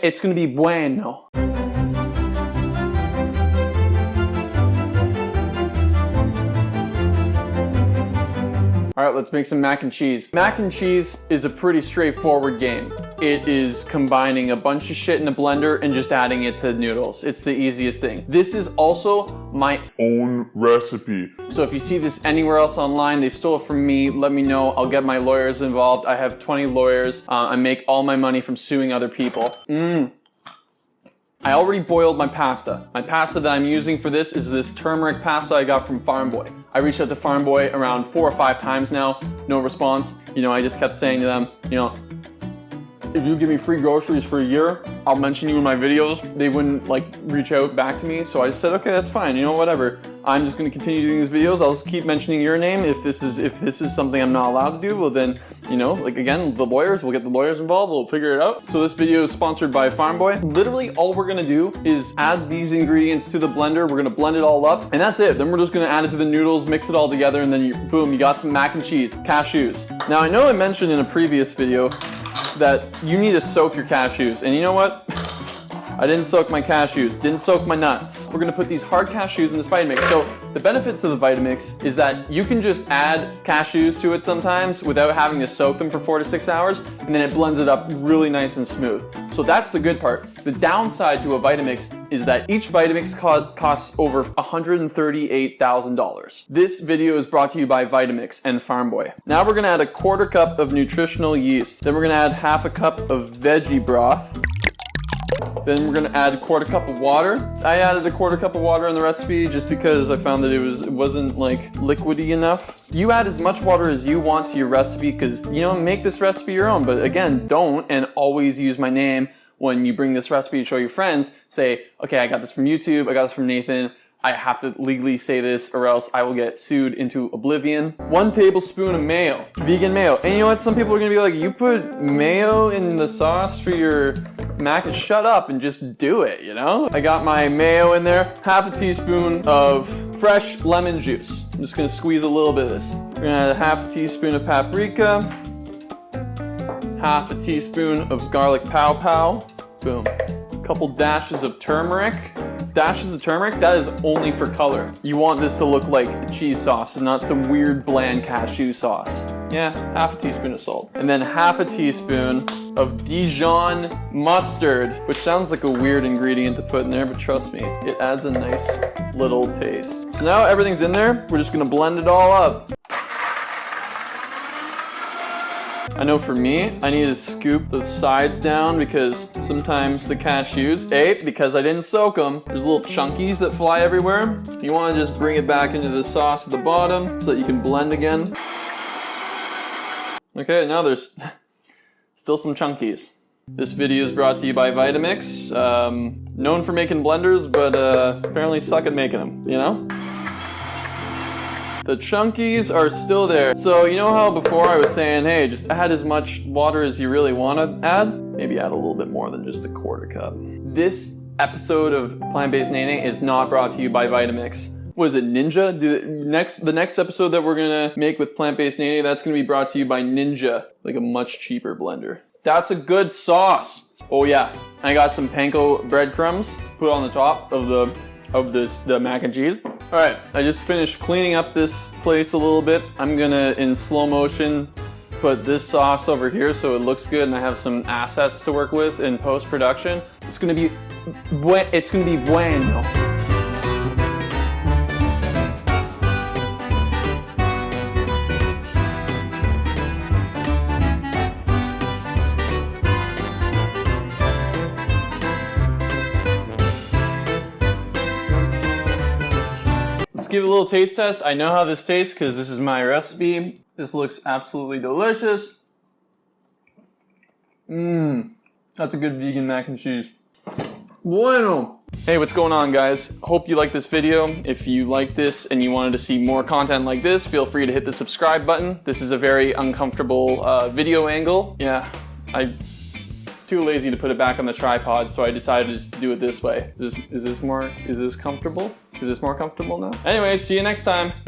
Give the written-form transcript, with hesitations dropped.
It's gonna be bueno. All right, let's make some mac and cheese. Mac and cheese is a pretty straightforward game. It is combining a bunch of shit in a blender and just adding it to noodles. It's the easiest thing. This is also my own recipe. So if you see this anywhere else online, they stole it from me, let me know. I'll get my lawyers involved. I have 20 lawyers. I make all my money from suing other people. I already boiled my pasta. My pasta that I'm using for this is this turmeric pasta I got from Farm Boy. I reached out to Farm Boy around 4 or 5 times now, no response. You know, I just kept saying to them, you know, if you give me free groceries for a year, I'll mention you in my videos. They wouldn't like reach out back to me, so I just said, okay, that's fine, you know, whatever. I'm just gonna continue doing these videos. I'll just keep mentioning your name. If this is something I'm not allowed to do, well then, you know, like again, the lawyers, we'll get the lawyers involved, we'll figure it out. So this video is sponsored by Farm Boy. Literally all we're gonna do is add these ingredients to the blender. We're gonna blend it all up, and that's it. Then we're just gonna add it to the noodles, mix it all together, and then boom, you got some mac and cheese, cashews. Now I know I mentioned in a previous video that you need to soak your cashews, and you know what? I didn't soak my cashews, didn't soak my nuts. We're gonna put these hard cashews in this Vitamix. So the benefits of the Vitamix is that you can just add cashews to it sometimes without having to soak them for 4 to 6 hours, and then it blends it up really nice and smooth. So that's the good part. The downside to a Vitamix is that each Vitamix costs over $138,000. This video is brought to you by Vitamix and Farm Boy. Now we're gonna add a 1/4 cup of nutritional yeast. Then we're gonna add 1/2 cup of veggie broth. Then we're gonna add 1/4 cup of water. I added a 1/4 cup of water in the recipe just because I found that it wasn't like liquidy enough. You add as much water as you want to your recipe because, you know, make this recipe your own. But again, don't, and always use my name when you bring this recipe to show your friends. Say, okay, I got this from YouTube, I got this from Nathan. I have to legally say this or else I will get sued into oblivion. 1 tablespoon of mayo, vegan mayo. And you know what? Some people are gonna be like, you put mayo in the sauce for your mac? Shut up and just do it, you know? I got my mayo in there. 1/2 teaspoon of fresh lemon juice. I'm just gonna squeeze a little bit of this. We're gonna add 1/2 teaspoon of paprika. 1/2 teaspoon of garlic pow pow. Boom. A couple dashes of turmeric. Dashes of turmeric, that is only for color. You want this to look like cheese sauce and not some weird bland cashew sauce. Yeah, 1/2 teaspoon of salt. And then 1/2 teaspoon of Dijon mustard, which sounds like a weird ingredient to put in there, but trust me, it adds a nice little taste. So now everything's in there, we're just gonna blend it all up. I know for me, I need to scoop the sides down because sometimes the cashews, because I didn't soak them, there's little chunkies that fly everywhere. You want to just bring it back into the sauce at the bottom so that you can blend again. Okay, now there's still some chunkies. This video is brought to you by Vitamix, known for making blenders, but apparently suck at making them, you know? The chunkies are still there. So you know how before I was saying, hey, just add as much water as you really want to add? Maybe add a little bit more than just a 1/4 cup. This episode of Plant-Based Nating is not brought to you by Vitamix. Was it Ninja? The next episode that we're gonna make with Plant-Based Nating, that's gonna be brought to you by Ninja, like a much cheaper blender. That's a good sauce. Oh yeah, I got some panko breadcrumbs, put on the top of the mac and cheese. All right, I just finished cleaning up this place a little bit. I'm gonna, in slow motion, put this sauce over here so it looks good and I have some assets to work with in post-production. It's gonna be bueno. Let's give it a little taste test. I know how this tastes because this is my recipe. This looks absolutely delicious. That's a good vegan mac and cheese. Bueno. Hey, what's going on, guys? Hope you like this video. If you like this and you wanted to see more content like this, feel free to hit the subscribe button. This is a very uncomfortable video angle. Yeah, I'm too lazy to put it back on the tripod, so I decided just to do it this way. Is this more comfortable? Is this more comfortable now? Anyway, see you next time.